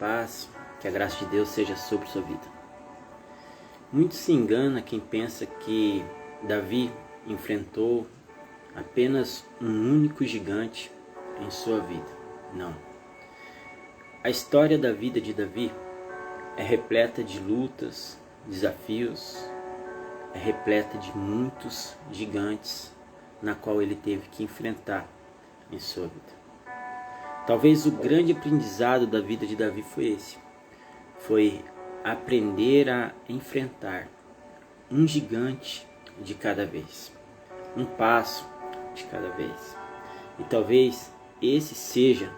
paz, que a graça de Deus seja sobre sua vida. Muito se engana quem pensa que Davi enfrentou apenas um único gigante em sua vida. Não. A história da vida de Davi é repleta de lutas, desafios, é repleta de muitos gigantes na qual ele teve que enfrentar em sua vida. Talvez o grande aprendizado da vida de Davi foi esse. Foi aprender a enfrentar um gigante de cada vez. Um passo de cada vez. E talvez esse seja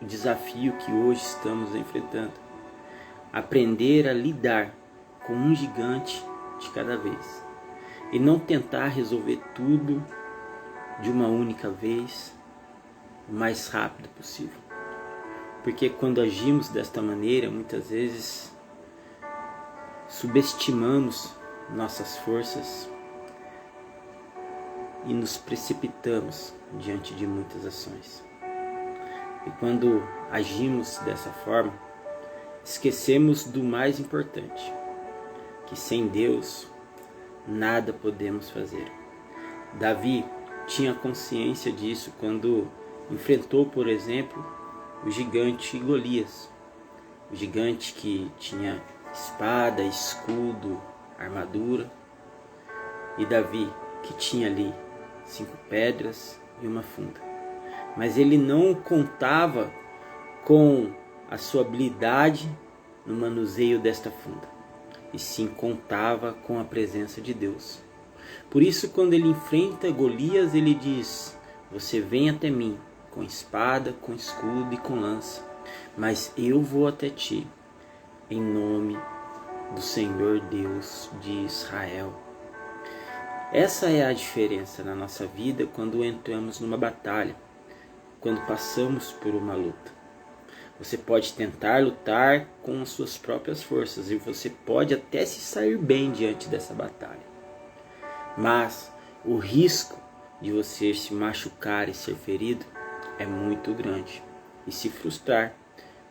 o desafio que hoje estamos enfrentando. Aprender a lidar com um gigante de cada vez. E não tentar resolver tudo de uma única vez, o mais rápido possível. Porque quando agimos desta maneira, muitas vezes subestimamos nossas forças e nos precipitamos diante de muitas ações. E quando agimos dessa forma, esquecemos do mais importante, que sem Deus nada podemos fazer. Davi tinha consciência disso quando enfrentou, por exemplo, o gigante Golias. O gigante que tinha espada, escudo, armadura. E Davi, que tinha ali 5 pedras e uma funda. Mas ele não contava com a sua habilidade no manuseio desta funda. E sim contava com a presença de Deus. Por isso, quando ele enfrenta Golias, ele diz: você vem até mim com espada, com escudo e com lança, mas eu vou até ti em nome do Senhor Deus de Israel. Essa é a diferença na nossa vida quando entramos numa batalha, quando passamos por uma luta. Você pode tentar lutar com as suas próprias forças e você pode até se sair bem diante dessa batalha. Mas o risco de você se machucar e ser ferido é muito grande e se frustrar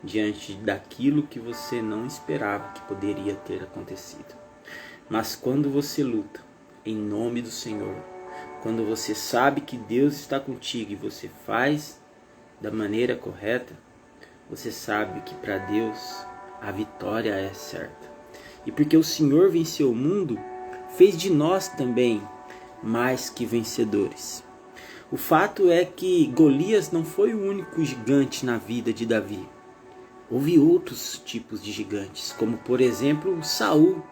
diante daquilo que você não esperava que poderia ter acontecido. Mas quando você luta em nome do Senhor, quando você sabe que Deus está contigo e você faz da maneira correta, você sabe que para Deus a vitória é certa. E porque o Senhor venceu o mundo, fez de nós também mais que vencedores. O fato é que Golias não foi o único gigante na vida de Davi. Houve outros tipos de gigantes, como por exemplo Saul,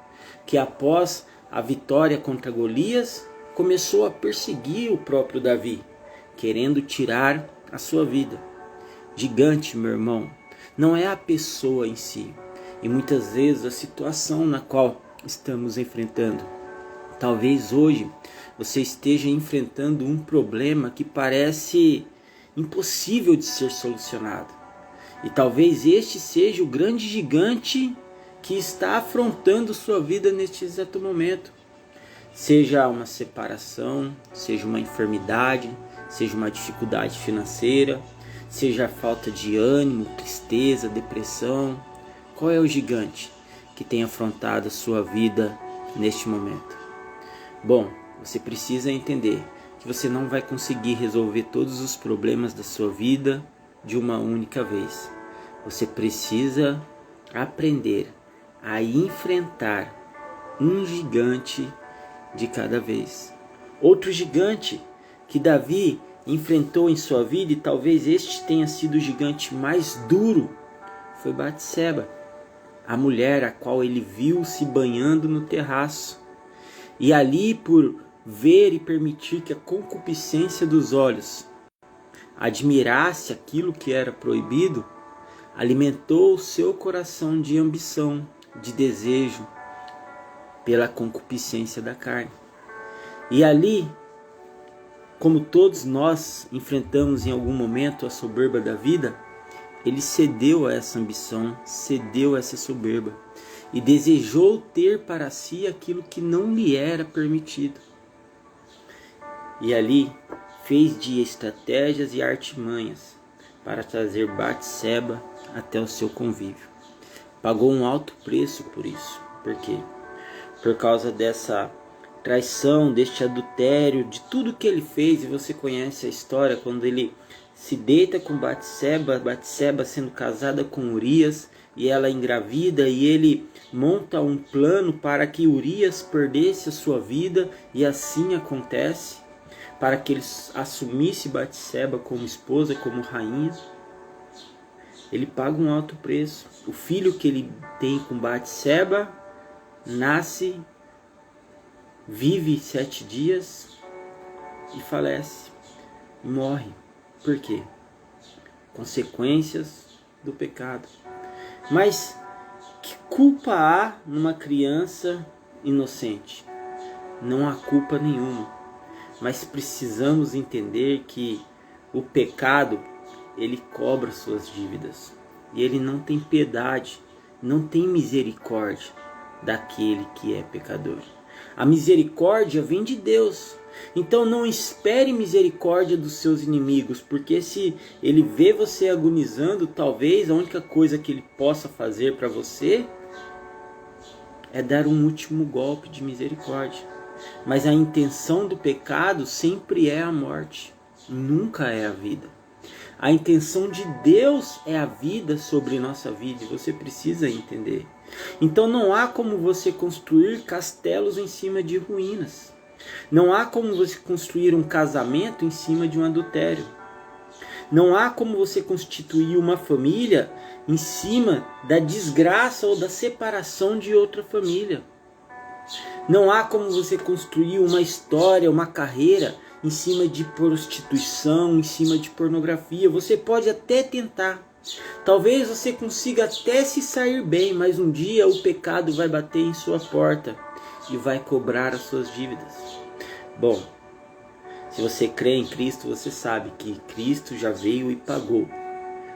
que após a vitória contra Golias, começou a perseguir o próprio Davi, querendo tirar a sua vida. Gigante, meu irmão, não é a pessoa em si, e muitas vezes a situação na qual estamos enfrentando. Talvez hoje você esteja enfrentando um problema que parece impossível de ser solucionado. E talvez este seja o grande gigante que está afrontando sua vida neste exato momento. Seja uma separação, seja uma enfermidade, seja uma dificuldade financeira, seja a falta de ânimo, tristeza, depressão. Qual é o gigante que tem afrontado a sua vida neste momento? Bom, você precisa entender que você não vai conseguir resolver todos os problemas da sua vida de uma única vez. Você precisa aprender a enfrentar um gigante de cada vez. Outro gigante que Davi enfrentou em sua vida, e talvez este tenha sido o gigante mais duro, foi Batseba, a mulher a qual ele viu se banhando no terraço. E ali, por ver e permitir que a concupiscência dos olhos admirasse aquilo que era proibido, alimentou o seu coração de ambição, de desejo pela concupiscência da carne. E ali, como todos nós enfrentamos em algum momento a soberba da vida, ele cedeu a essa ambição, cedeu a essa soberba e desejou ter para si aquilo que não lhe era permitido. E ali fez de estratégias e artimanhas para trazer Batseba até o seu convívio. Pagou um alto preço por isso. Por quê? Por causa dessa traição, deste adultério, de tudo que ele fez. E você conhece a história quando ele se deita com Batseba, Batseba sendo casada com Urias, e ela engravida, e ele monta um plano para que Urias perdesse a sua vida, e assim acontece, para que ele assumisse Batseba como esposa, como rainha. Ele paga um alto preço. O filho que ele tem com Batseba nasce, vive 7 dias e falece, e morre. Por quê? Consequências do pecado. Mas que culpa há numa criança inocente? Não há culpa nenhuma. Mas precisamos entender que o pecado, ele cobra suas dívidas. E ele não tem piedade, não tem misericórdia daquele que é pecador. A misericórdia vem de Deus. Então não espere misericórdia dos seus inimigos, porque se ele vê você agonizando, talvez a única coisa que ele possa fazer para você é dar um último golpe de misericórdia. Mas a intenção do pecado sempre é a morte, nunca é a vida. A intenção de Deus é a vida sobre nossa vida, e você precisa entender. Então não há como você construir castelos em cima de ruínas. Não há como você construir um casamento em cima de um adultério. Não há como você constituir uma família em cima da desgraça ou da separação de outra família. Não há como você construir uma história, uma carreira em cima de prostituição, em cima de pornografia. Você pode até tentar. Talvez você consiga até se sair bem, mas um dia o pecado vai bater em sua porta e vai cobrar as suas dívidas. Bom, se você crê em Cristo, você sabe que Cristo já veio e pagou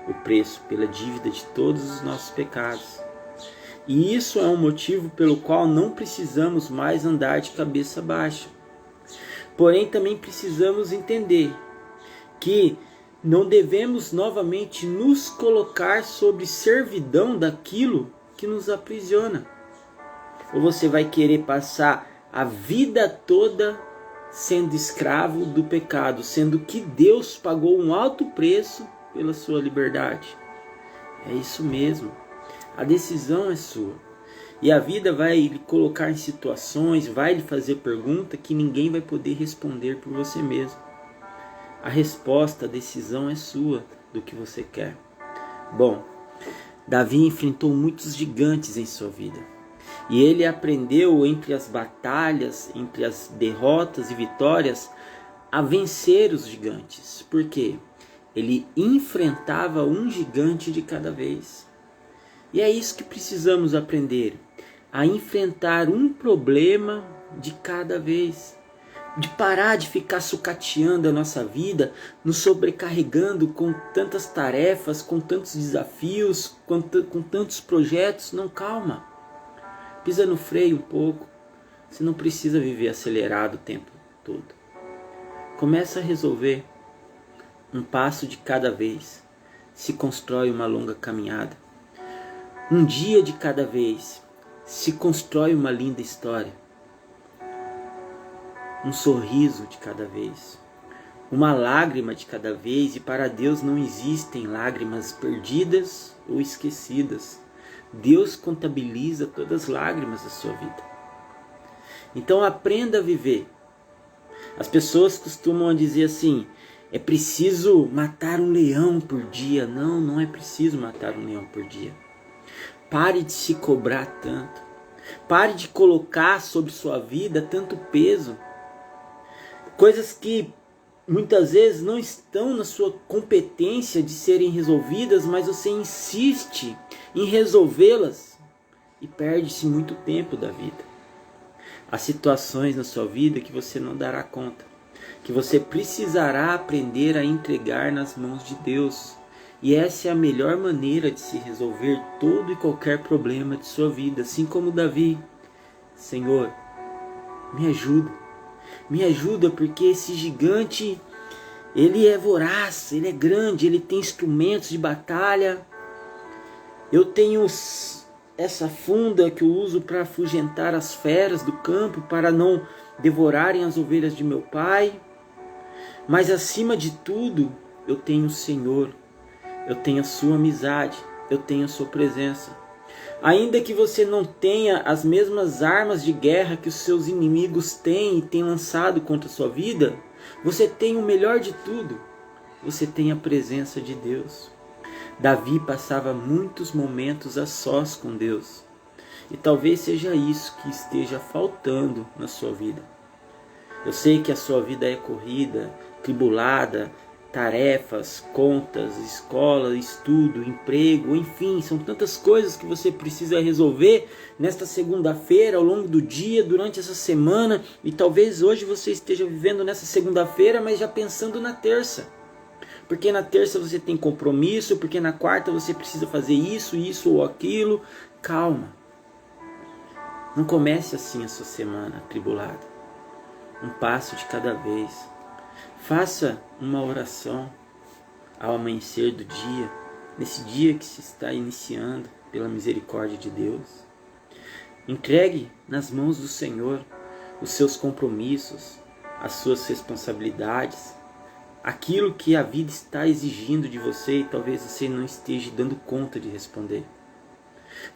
o preço pela dívida de todos os nossos pecados. E isso é um motivo pelo qual não precisamos mais andar de cabeça baixa. Porém, também precisamos entender que não devemos novamente nos colocar sob servidão daquilo que nos aprisiona. Ou você vai querer passar a vida toda sendo escravo do pecado, sendo que Deus pagou um alto preço pela sua liberdade. É isso mesmo. A decisão é sua. E a vida vai lhe colocar em situações, vai lhe fazer pergunta que ninguém vai poder responder por você mesmo. A resposta, a decisão é sua do que você quer. Bom, Davi enfrentou muitos gigantes em sua vida. E ele aprendeu entre as batalhas, entre as derrotas e vitórias, a vencer os gigantes. Por quê? Ele enfrentava um gigante de cada vez. E é isso que precisamos aprender. A enfrentar um problema de cada vez. De parar de ficar sucateando a nossa vida, nos sobrecarregando com tantas tarefas, com tantos desafios, com tantos projetos. Não, calma. Pisa no freio um pouco. Você não precisa viver acelerado o tempo todo. Começa a resolver. Um passo de cada vez se constrói uma longa caminhada. Um dia de cada vez se constrói uma linda história. Um sorriso de cada vez. Uma lágrima de cada vez. E para Deus não existem lágrimas perdidas ou esquecidas. Deus contabiliza todas as lágrimas da sua vida. Então aprenda a viver. As pessoas costumam dizer assim: é preciso matar um leão por dia. Não, não é preciso matar um leão por dia. Pare de se cobrar tanto. Pare de colocar sobre sua vida tanto peso. Coisas que muitas vezes não estão na sua competência de serem resolvidas, mas você insiste em resolvê-las e perde-se muito tempo da vida. Há situações na sua vida que você não dará conta, que você precisará aprender a entregar nas mãos de Deus. E essa é a melhor maneira de se resolver todo e qualquer problema de sua vida. Assim como Davi: Senhor, me ajuda. Me ajuda, porque esse gigante, ele é voraz, ele é grande, ele tem instrumentos de batalha. Eu tenho essa funda que eu uso para afugentar as feras do campo, para não devorarem as ovelhas de meu pai. Mas acima de tudo, eu tenho o Senhor, eu tenho a sua amizade, eu tenho a sua presença. Ainda que você não tenha as mesmas armas de guerra que os seus inimigos têm e têm lançado contra a sua vida, você tem o melhor de tudo, você tem a presença de Deus. Davi passava muitos momentos a sós com Deus. E talvez seja isso que esteja faltando na sua vida. Eu sei que a sua vida é corrida, tribulada, tarefas, contas, escola, estudo, emprego, enfim, são tantas coisas que você precisa resolver nesta segunda-feira, ao longo do dia, durante essa semana, e talvez hoje você esteja vivendo nessa segunda-feira, mas já pensando na terça. Porque na terça você tem compromisso, porque na quarta você precisa fazer isso ou aquilo. Calma. Não comece assim a sua semana atribulada. Um passo de cada vez. Faça uma oração ao amanhecer do dia, nesse dia que se está iniciando pela misericórdia de Deus. Entregue nas mãos do Senhor os seus compromissos, as suas responsabilidades, aquilo que a vida está exigindo de você e talvez você não esteja dando conta de responder.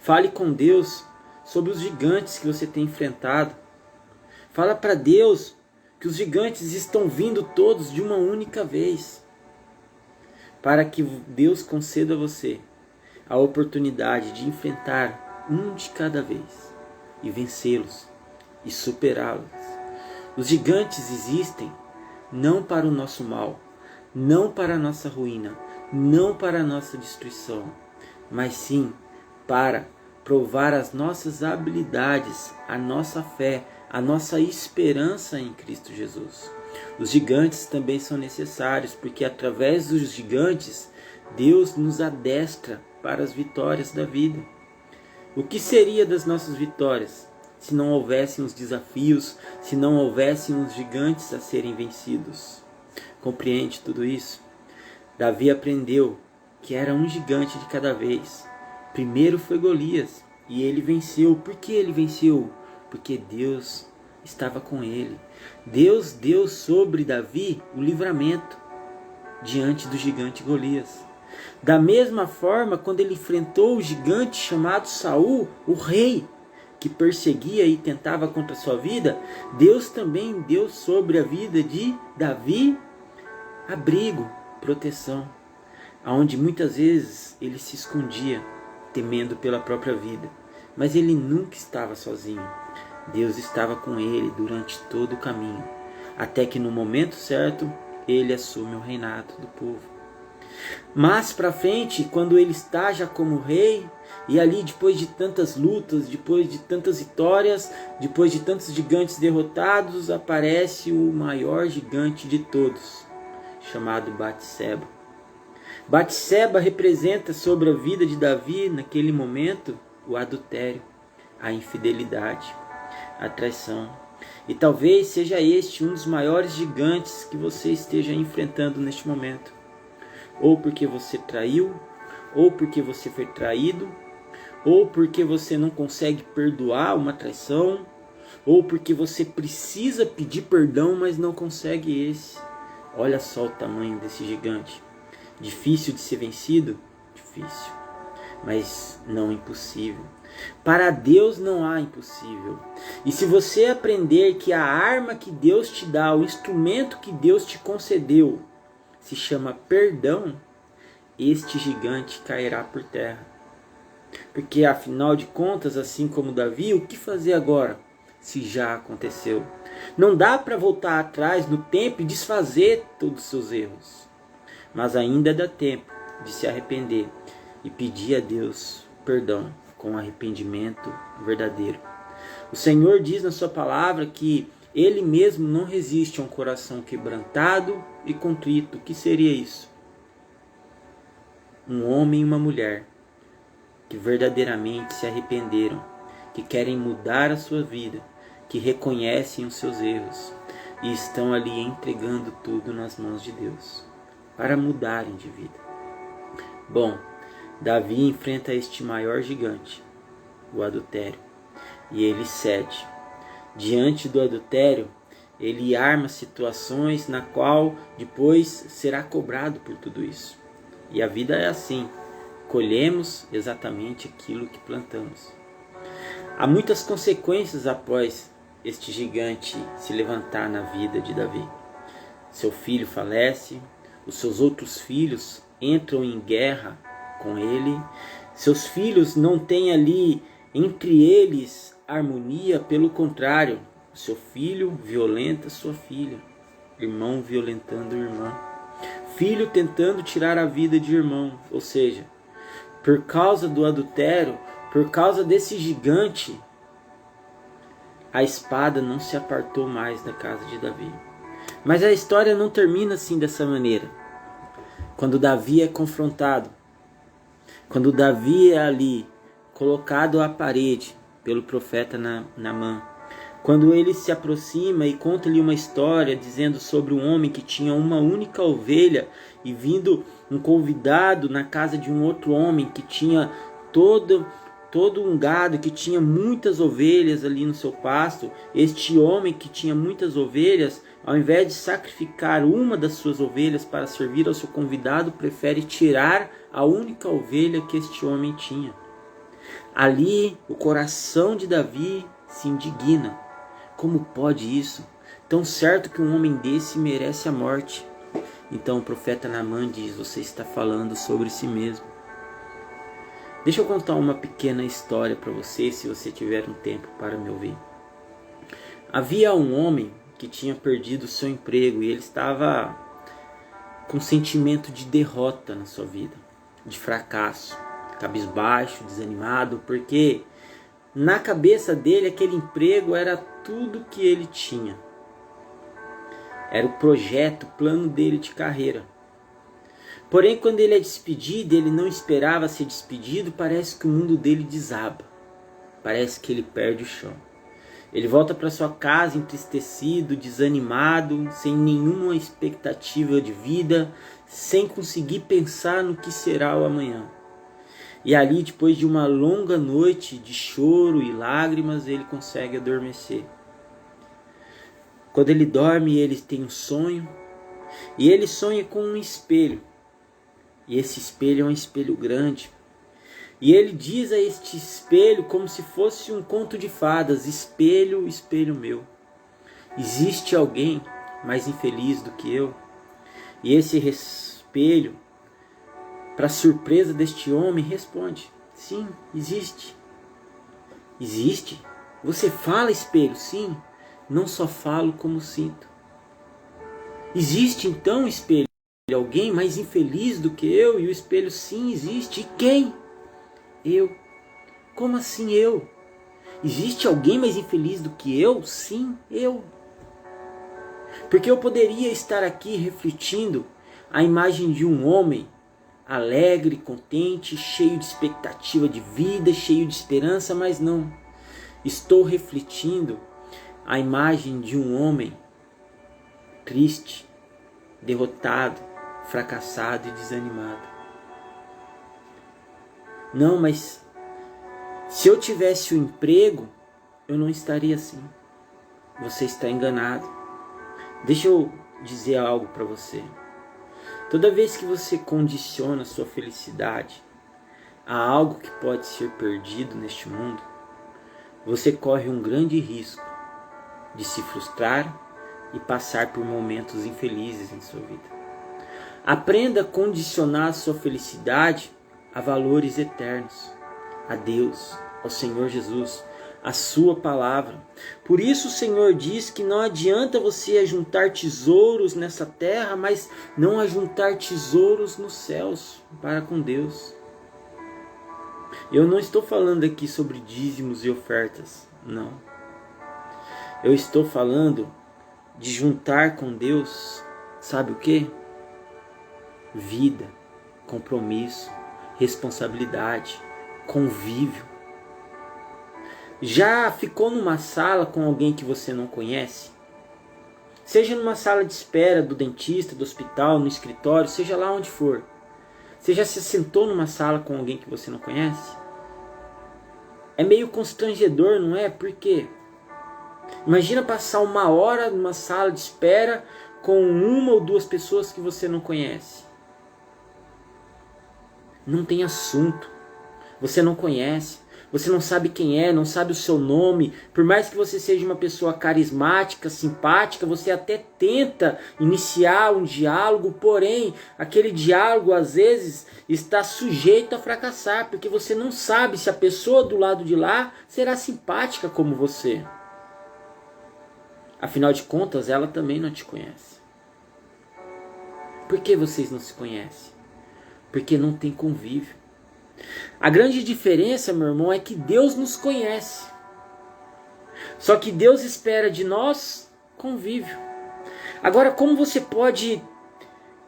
Fale com Deus sobre os gigantes que você tem enfrentado. Fala para Deus que os gigantes estão vindo todos de uma única vez, para que Deus conceda a você a oportunidade de enfrentar um de cada vez e vencê-los e superá-los. Os gigantes existem não para o nosso mal, não para a nossa ruína, não para a nossa destruição, mas sim para provar as nossas habilidades, a nossa fé, a nossa esperança em Cristo Jesus. Os gigantes também são necessários, porque através dos gigantes, Deus nos adestra para as vitórias da vida. O que seria das nossas vitórias se não houvessem os desafios, se não houvessem os gigantes a serem vencidos? Compreende tudo isso? Davi aprendeu que era um gigante de cada vez. Primeiro foi Golias e ele venceu. Por que ele venceu? Porque Deus estava com ele. Deus deu sobre Davi o livramento diante do gigante Golias. Da mesma forma, quando ele enfrentou o gigante chamado Saul, o rei, que perseguia e tentava contra a sua vida, Deus também deu sobre a vida de Davi abrigo, proteção, aonde muitas vezes ele se escondia, temendo pela própria vida. Mas ele nunca estava sozinho. Deus estava com ele durante todo o caminho, até que no momento certo ele assume o reinado do povo. Mas para frente, quando ele está já como rei, e ali depois de tantas lutas, depois de tantas vitórias, depois de tantos gigantes derrotados, aparece o maior gigante de todos, chamado Batseba. Batseba representa sobre a vida de Davi naquele momento o adultério, a infidelidade, a traição. E talvez seja este um dos maiores gigantes que você esteja enfrentando neste momento. Ou porque você traiu, ou porque você foi traído, ou porque você não consegue perdoar uma traição, ou porque você precisa pedir perdão, mas não consegue esse. Olha só o tamanho desse gigante. Difícil de ser vencido? Difícil, mas não impossível. Para Deus não há impossível. E se você aprender que a arma que Deus te dá, o instrumento que Deus te concedeu, se chama perdão, este gigante cairá por terra. Porque afinal de contas, assim como Davi, o que fazer agora, se já aconteceu? Não dá para voltar atrás no tempo e desfazer todos os seus erros. Mas ainda dá tempo de se arrepender e pedir a Deus perdão com arrependimento verdadeiro. O Senhor diz na sua palavra que Ele mesmo não resiste a um coração quebrantado e contrito. O que seria isso? Um homem e uma mulher que verdadeiramente se arrependeram, que querem mudar a sua vida, que reconhecem os seus erros e estão ali entregando tudo nas mãos de Deus para mudarem de vida. Bom, Davi enfrenta este maior gigante, o adultério, e ele cede. Diante do adultério, ele arma situações na qual depois será cobrado por tudo isso. E a vida é assim, colhemos exatamente aquilo que plantamos. Há muitas consequências após este gigante se levantar na vida de Davi. Seu filho falece, os seus outros filhos entram em guerra com ele, seus filhos não têm ali entre eles harmonia, pelo contrário, seu filho violenta sua filha, irmão violentando o irmão, filho tentando tirar a vida de irmão, ou seja, por causa do adultério, por causa desse gigante, a espada não se apartou mais da casa de Davi. Mas a história não termina assim dessa maneira. Quando Davi é confrontado, quando Davi é ali colocado à parede pelo profeta Naamã, quando ele se aproxima e conta-lhe uma história dizendo sobre um homem que tinha uma única ovelha e vindo um convidado na casa de um outro homem que tinha todo um gado, que tinha muitas ovelhas ali no seu pasto, este homem que tinha muitas ovelhas, ao invés de sacrificar uma das suas ovelhas para servir ao seu convidado, prefere tirar a única ovelha que este homem tinha. Ali o coração de Davi se indigna. Como pode isso? Tão certo que um homem desse merece a morte. Então o profeta Naamã diz: você está falando sobre si mesmo. Deixa eu contar uma pequena história para você, se você tiver um tempo para me ouvir. Havia um homem que tinha perdido seu emprego e ele estava com um sentimento de derrota na sua vida, de fracasso, cabisbaixo, desanimado, porque na cabeça dele aquele emprego era tudo que ele tinha. Era o projeto, o plano dele de carreira. Porém, quando ele é despedido, ele não esperava ser despedido, parece que o mundo dele desaba. Parece que ele perde o chão. Ele volta para sua casa entristecido, desanimado, sem nenhuma expectativa de vida, sem conseguir pensar no que será o amanhã. E ali, depois de uma longa noite de choro e lágrimas, ele consegue adormecer. Quando ele dorme, ele tem um sonho, e ele sonha com um espelho. E esse espelho é um espelho grande. E ele diz a este espelho como se fosse um conto de fadas: espelho, espelho meu, existe alguém mais infeliz do que eu? E esse espelho, para surpresa deste homem, responde: sim, existe. Existe? Você fala, espelho? Sim, não só falo como sinto. Existe então, espelho, alguém mais infeliz do que eu? E o espelho: sim, existe. E quem? Eu. Como assim eu? Existe alguém mais infeliz do que eu? Sim, eu. Porque eu poderia estar aqui refletindo a imagem de um homem alegre, contente, cheio de expectativa de vida, cheio de esperança, mas não. Estou refletindo a imagem de um homem triste, derrotado, fracassado e desanimado. Não, mas se eu tivesse o emprego, eu não estaria assim. Você está enganado. Deixa eu dizer algo para você. Toda vez que você condiciona sua felicidade a algo que pode ser perdido neste mundo, você corre um grande risco de se frustrar e passar por momentos infelizes em sua vida. Aprenda a condicionar sua felicidade a valores eternos, a Deus, ao Senhor Jesus, a sua palavra. Por isso o Senhor diz que não adianta você ajuntar tesouros nessa terra, mas não ajuntar tesouros nos céus para com Deus. Eu não estou falando aqui sobre dízimos e ofertas, não. Eu estou falando de juntar com Deus, sabe o quê? Vida, compromisso, responsabilidade, convívio. Já ficou numa sala com alguém que você não conhece? Seja numa sala de espera do dentista, do hospital, no escritório, seja lá onde for. Você já se sentou numa sala com alguém que você não conhece? É meio constrangedor, não é? Por quê? Imagina passar 1 hora numa sala de espera com 1 ou 2 pessoas que você não conhece. Não tem assunto. Você não conhece. Você não sabe quem é, não sabe o seu nome. Por mais que você seja uma pessoa carismática, simpática, você até tenta iniciar um diálogo, porém, aquele diálogo às vezes está sujeito a fracassar, porque você não sabe se a pessoa do lado de lá será simpática como você. Afinal de contas, ela também não te conhece. Por que vocês não se conhecem? Porque não tem convívio. A grande diferença, meu irmão, é que Deus nos conhece. Só que Deus espera de nós convívio. Agora, como você pode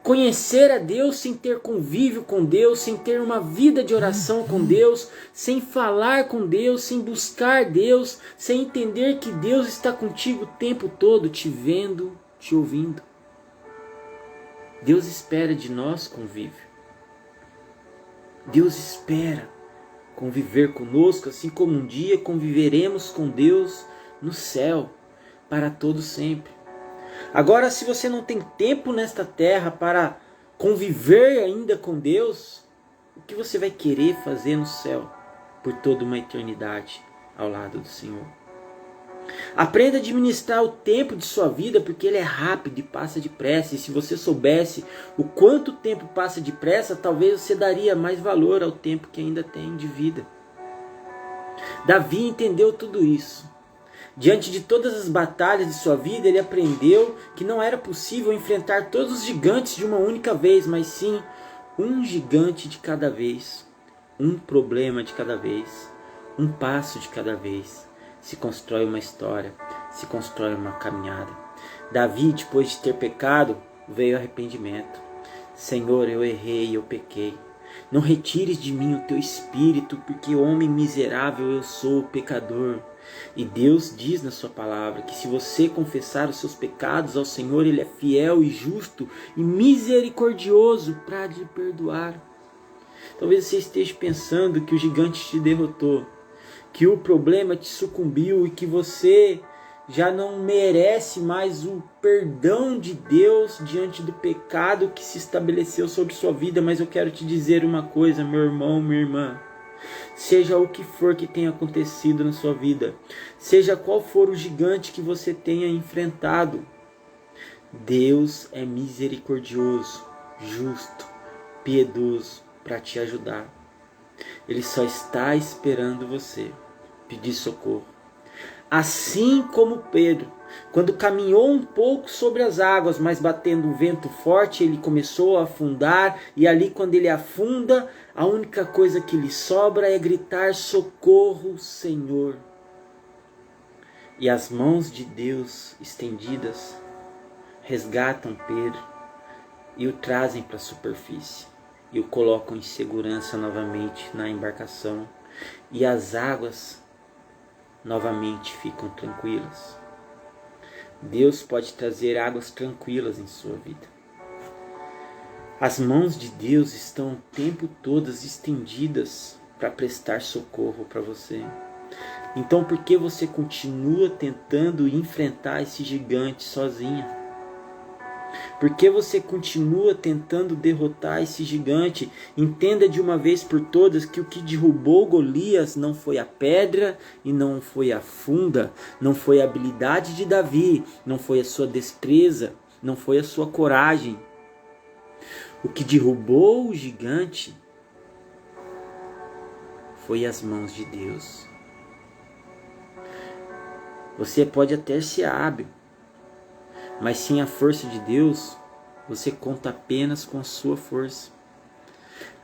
conhecer a Deus sem ter convívio com Deus, sem ter uma vida de oração com Deus, sem falar com Deus, sem buscar Deus, sem entender que Deus está contigo o tempo todo, te vendo, te ouvindo? Deus espera de nós convívio. Deus espera conviver conosco, assim como um dia conviveremos com Deus no céu, para todo sempre. Agora, se você não tem tempo nesta terra para conviver ainda com Deus, o que você vai querer fazer no céu por toda uma eternidade ao lado do Senhor? Aprenda a administrar o tempo de sua vida, porque ele é rápido e passa depressa. E se você soubesse o quanto o tempo passa depressa, talvez você daria mais valor ao tempo que ainda tem de vida. Davi entendeu tudo isso. Diante de todas as batalhas de sua vida, ele aprendeu que não era possível enfrentar todos os gigantes de uma única vez, mas sim um gigante de cada vez, um problema de cada vez, um passo de cada vez. Se constrói uma história, se constrói uma caminhada. Davi, depois de ter pecado, veio arrependimento. Senhor, eu errei, eu pequei. Não retires de mim o teu espírito, porque homem miserável eu sou, pecador. E Deus diz na sua palavra que se você confessar os seus pecados ao Senhor, Ele é fiel e justo e misericordioso para lhe perdoar. Talvez você esteja pensando que o gigante te derrotou, que o problema te sucumbiu e que você já não merece mais o perdão de Deus diante do pecado que se estabeleceu sobre sua vida. Mas eu quero te dizer uma coisa, meu irmão, minha irmã. Seja o que for que tenha acontecido na sua vida, seja qual for o gigante que você tenha enfrentado, Deus é misericordioso, justo, piedoso para te ajudar. Ele só está esperando você pedir socorro. Assim como Pedro, quando caminhou um pouco sobre as águas, mas batendo um vento forte, ele começou a afundar, e ali quando ele afunda, a única coisa que lhe sobra é gritar: socorro, Senhor. E as mãos de Deus estendidas resgatam Pedro e o trazem para a superfície e o colocam em segurança novamente na embarcação, e as águas novamente ficam tranquilas. Deus pode trazer águas tranquilas em sua vida. As mãos de Deus estão o tempo todo estendidas para prestar socorro para você. Então por que você continua tentando enfrentar esse gigante sozinha? Por que você continua tentando derrotar esse gigante? Entenda de uma vez por todas que o que derrubou Golias não foi a pedra e não foi a funda, não foi a habilidade de Davi, não foi a sua destreza, não foi a sua coragem. O que derrubou o gigante foi as mãos de Deus. Você pode até ser hábil, mas sem a força de Deus, você conta apenas com a sua força.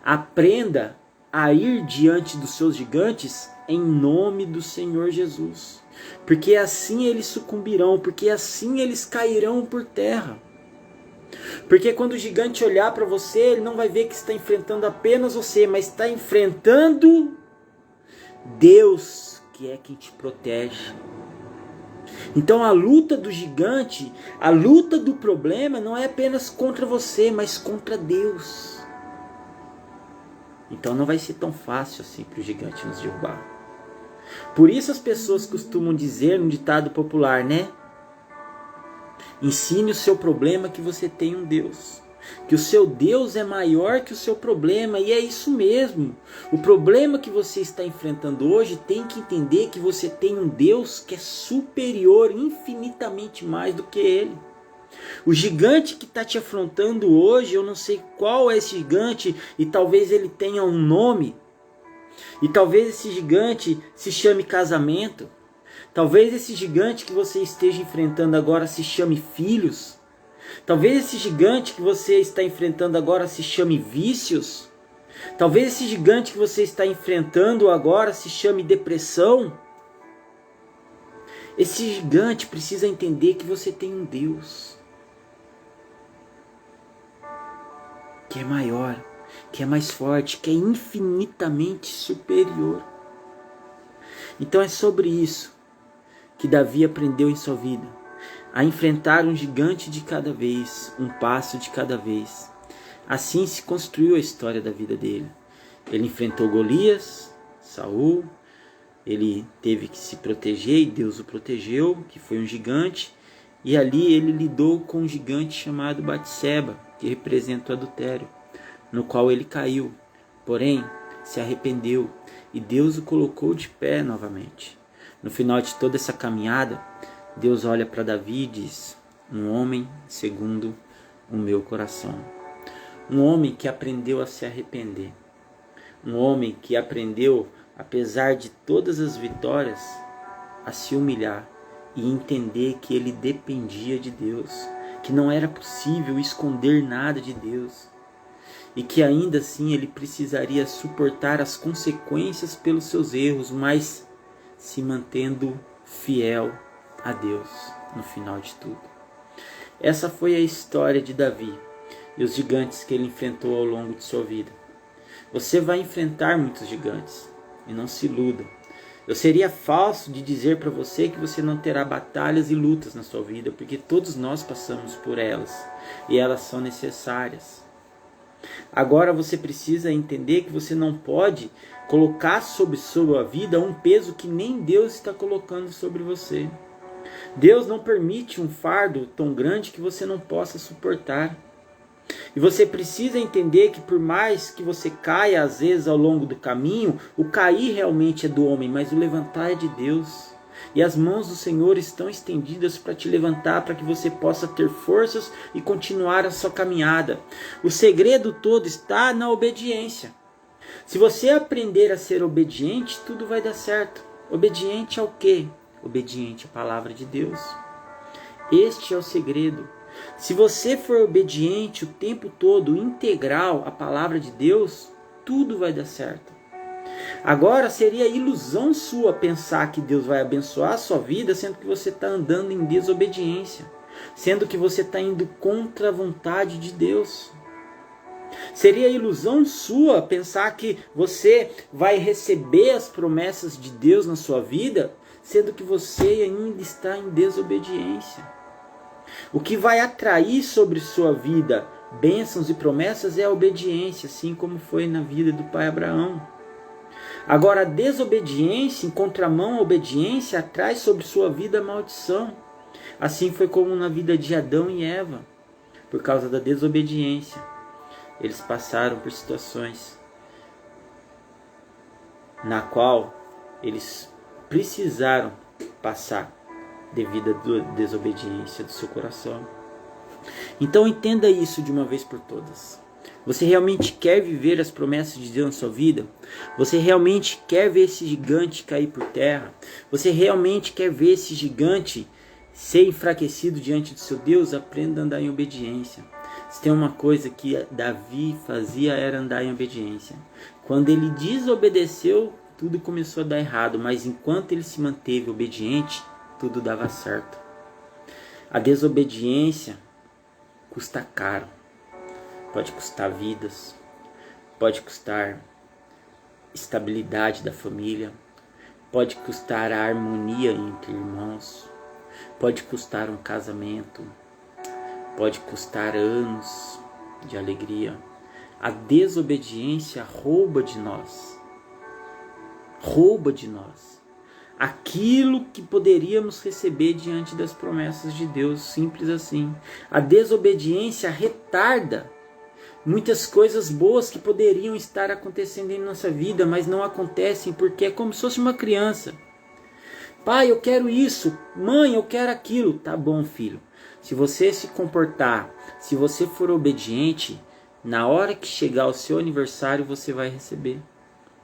Aprenda a ir diante dos seus gigantes em nome do Senhor Jesus. Porque assim eles sucumbirão, porque assim eles cairão por terra. Porque quando o gigante olhar para você, ele não vai ver que está enfrentando apenas você, mas está enfrentando Deus, que é quem te protege. Então a luta do gigante, a luta do problema não é apenas contra você, mas contra Deus. Então não vai ser tão fácil assim para o gigante nos derrubar. Por isso as pessoas costumam dizer no ditado popular, né? Ensine o seu problema que você tem um Deus. Que o seu Deus é maior que o seu problema. E é isso mesmo. O problema que você está enfrentando hoje tem que entender que você tem um Deus que é superior, infinitamente mais do que ele. O gigante que está te afrontando hoje, eu não sei qual é esse gigante, e talvez ele tenha um nome. E talvez esse gigante se chame casamento. Talvez esse gigante que você esteja enfrentando agora se chame filhos. Talvez esse gigante que você está enfrentando agora se chame vícios. Talvez esse gigante que você está enfrentando agora se chame depressão. Esse gigante precisa entender que você tem um Deus que é maior, que é mais forte, que é infinitamente superior. Então é sobre isso que Davi aprendeu em sua vida, a enfrentar um gigante de cada vez, um passo de cada vez. Assim se construiu a história da vida dele. Ele enfrentou Golias, Saul, ele teve que se proteger e Deus o protegeu, que foi um gigante, e ali ele lidou com um gigante chamado Batseba, que representa o adultério, no qual ele caiu, porém se arrependeu e Deus o colocou de pé novamente. No final de toda essa caminhada, Deus olha para Davi e diz: um homem segundo o meu coração. Um homem que aprendeu a se arrepender. Um homem que aprendeu, apesar de todas as vitórias, a se humilhar e entender que ele dependia de Deus, que não era possível esconder nada de Deus e que ainda assim ele precisaria suportar as consequências pelos seus erros, mas se mantendo fiel a Deus no final de tudo. Essa foi a história de Davi e os gigantes que ele enfrentou ao longo de sua vida. Você vai enfrentar muitos gigantes e não se iluda. Eu seria falso de dizer para você que você não terá batalhas e lutas na sua vida, porque todos nós passamos por elas e elas são necessárias. Agora você precisa entender que você não pode colocar sobre sua vida um peso que nem Deus está colocando sobre você. Deus não permite um fardo tão grande que você não possa suportar. E você precisa entender que por mais que você caia às vezes ao longo do caminho, o cair realmente é do homem, mas o levantar é de Deus. E as mãos do Senhor estão estendidas para te levantar, para que você possa ter forças e continuar a sua caminhada. O segredo todo está na obediência. Se você aprender a ser obediente, tudo vai dar certo. Obediente ao quê? Obediente à palavra de Deus. Este é o segredo. Se você for obediente o tempo todo, integral à palavra de Deus, tudo vai dar certo. Agora seria ilusão sua pensar que Deus vai abençoar a sua vida, sendo que você está andando em desobediência, sendo que você está indo contra a vontade de Deus. Seria ilusão sua pensar que você vai receber as promessas de Deus na sua vida, sendo que você ainda está em desobediência. O que vai atrair sobre sua vida bênçãos e promessas é a obediência, assim como foi na vida do pai Abraão. Agora, a desobediência, em contramão à obediência, atrai sobre sua vida a maldição. Assim foi como na vida de Adão e Eva. Por causa da desobediência, eles passaram por situações na qual eles precisaram passar devido à desobediência do seu coração. Então entenda isso de uma vez por todas. Você realmente quer viver as promessas de Deus na sua vida? Você realmente quer ver esse gigante cair por terra? Você realmente quer ver esse gigante ser enfraquecido diante do seu Deus? Aprenda a andar em obediência. Se tem uma coisa que Davi fazia era andar em obediência. Quando ele desobedeceu, tudo começou a dar errado, mas enquanto ele se manteve obediente, tudo dava certo. A desobediência custa caro. Pode custar vidas, pode custar estabilidade da família, pode custar a harmonia entre irmãos, pode custar um casamento, pode custar anos de alegria, A desobediência rouba de nós. Rouba de nós aquilo que poderíamos receber diante das promessas de Deus, simples assim. A desobediência retarda muitas coisas boas que poderiam estar acontecendo em nossa vida, mas não acontecem porque é como se fosse uma criança. Pai, eu quero isso. Mãe, eu quero aquilo. Tá bom, filho. Se você se comportar, se você for obediente, na hora que chegar o seu aniversário, você vai receber.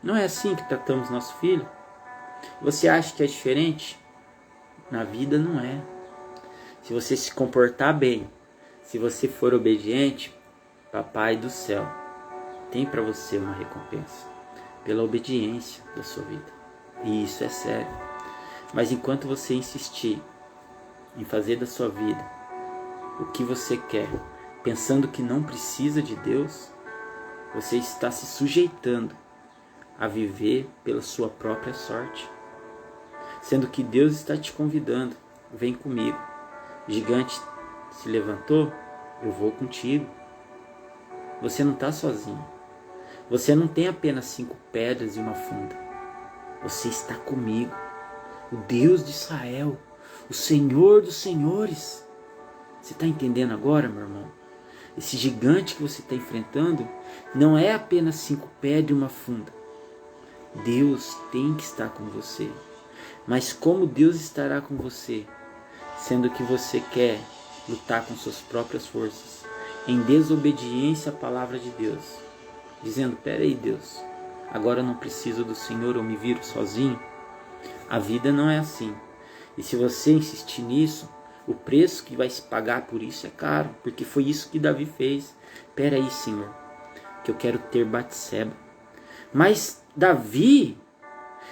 Não é assim que tratamos nosso filho? Você acha que é diferente? Na vida não é. Se você se comportar bem, se você for obediente, Papai do céu tem para você uma recompensa pela obediência da sua vida. E isso é sério. Mas enquanto você insistir em fazer da sua vida o que você quer, pensando que não precisa de Deus, você está se sujeitando a viver pela sua própria sorte. Sendo que Deus está te convidando, vem comigo. O gigante se levantou, eu vou contigo. Você não está sozinho. Você não tem apenas 5 pedras e uma funda. Você está comigo. O Deus de Israel, o Senhor dos senhores. Você está entendendo agora, meu irmão? Esse gigante que você está enfrentando não é apenas 5 pedras e uma funda. Deus tem que estar com você. Mas como Deus estará com você, sendo que você quer lutar com suas próprias forças, em desobediência à palavra de Deus, dizendo, peraí Deus, agora eu não preciso do Senhor, eu me viro sozinho? A vida não é assim. E se você insistir nisso, o preço que vai se pagar por isso é caro, porque foi isso que Davi fez. Peraí, Senhor, que eu quero ter Batseba. Mas Davi,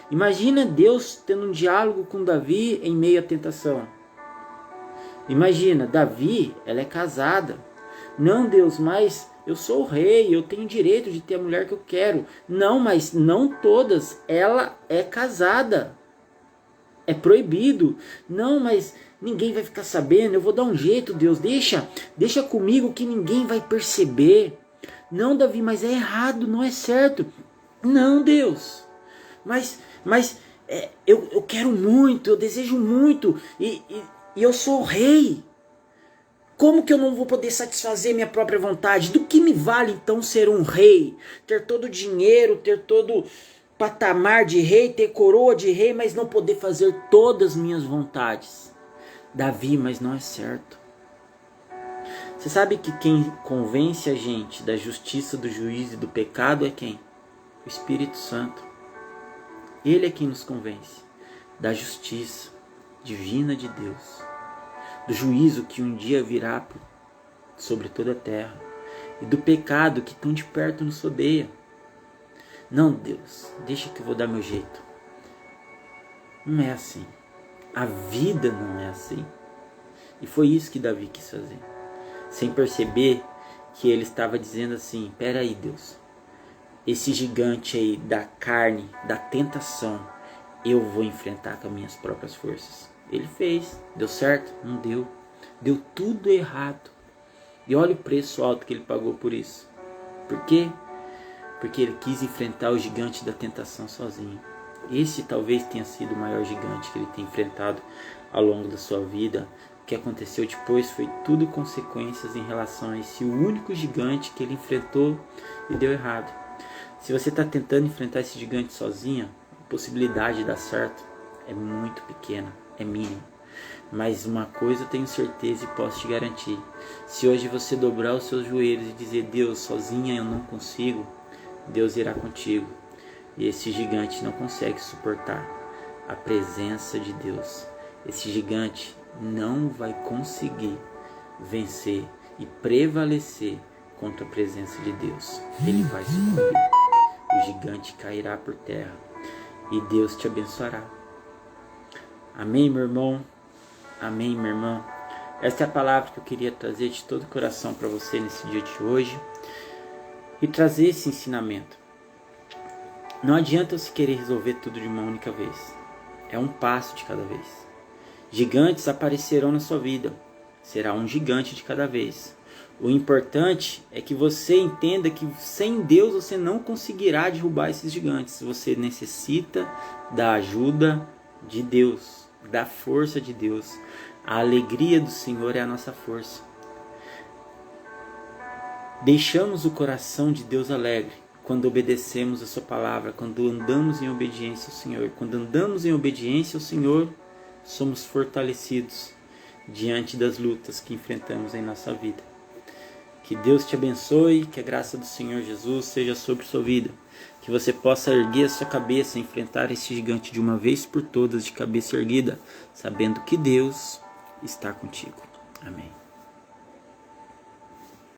imagina Deus tendo um diálogo com Davi em meio à tentação. Imagina, Davi, ela é casada. Não, Deus, mas eu sou o rei, eu tenho direito de ter a mulher que eu quero. Não, mas não todas. Ela é casada. É proibido. Não, mas ninguém vai ficar sabendo. Eu vou dar um jeito, Deus. Deixa comigo que ninguém vai perceber. Não, Davi, mas é errado, não é certo. Não, Deus. Mas eu quero muito, eu desejo muito. E eu sou o rei. Como que eu não vou poder satisfazer minha própria vontade? Do que me vale então ser um rei? Ter todo o dinheiro, ter todo patamar de rei, ter coroa de rei, mas não poder fazer todas as minhas vontades. Davi, mas não é certo. Você sabe que quem convence a gente da justiça, do juízo e do pecado é quem? O Espírito Santo. Ele é quem nos convence da justiça divina de Deus, do juízo que um dia virá sobre toda a terra, e do pecado que tão de perto nos odeia. Não, Deus, deixa que eu vou dar meu jeito. Não é assim. A vida não é assim. E foi isso que Davi quis fazer, sem perceber que ele estava dizendo assim, peraí Deus, esse gigante aí da carne, da tentação, eu vou enfrentar com as minhas próprias forças. Ele fez, deu certo? Não deu. Deu tudo errado. E olha o preço alto que ele pagou por isso. Por quê? Porque ele quis enfrentar o gigante da tentação sozinho. Esse talvez tenha sido o maior gigante que ele tem enfrentado ao longo da sua vida. O que aconteceu depois foi tudo consequências em relação a esse único gigante que ele enfrentou e deu errado. Se você está tentando enfrentar esse gigante sozinho, a possibilidade de dar certo é muito pequena. É mínimo. Mas uma coisa eu tenho certeza e posso te garantir. Se hoje você dobrar os seus joelhos e dizer, Deus, sozinha eu não consigo, Deus irá contigo. E esse gigante não consegue suportar a presença de Deus. Esse gigante não vai conseguir vencer e prevalecer contra a presença de Deus. Ele vai sucumbir. O gigante cairá por terra e Deus te abençoará. Amém, meu irmão? Amém, minha irmã? Essa é a palavra que eu queria trazer de todo o coração para você nesse dia de hoje. E trazer esse ensinamento. Não adianta você querer resolver tudo de uma única vez. É um passo de cada vez. Gigantes aparecerão na sua vida. Será um gigante de cada vez. O importante é que você entenda que sem Deus você não conseguirá derrubar esses gigantes. Você necessita da ajuda de Deus, da força de Deus. A alegria do Senhor é a nossa força. Deixamos o coração de Deus alegre quando obedecemos a sua palavra, quando andamos em obediência ao Senhor. Quando andamos em obediência ao Senhor, somos fortalecidos diante das lutas que enfrentamos em nossa vida. Que Deus te abençoe, que a graça do Senhor Jesus seja sobre sua vida. Que você possa erguer a sua cabeça e enfrentar esse gigante de uma vez por todas, de cabeça erguida, sabendo que Deus está contigo. Amém.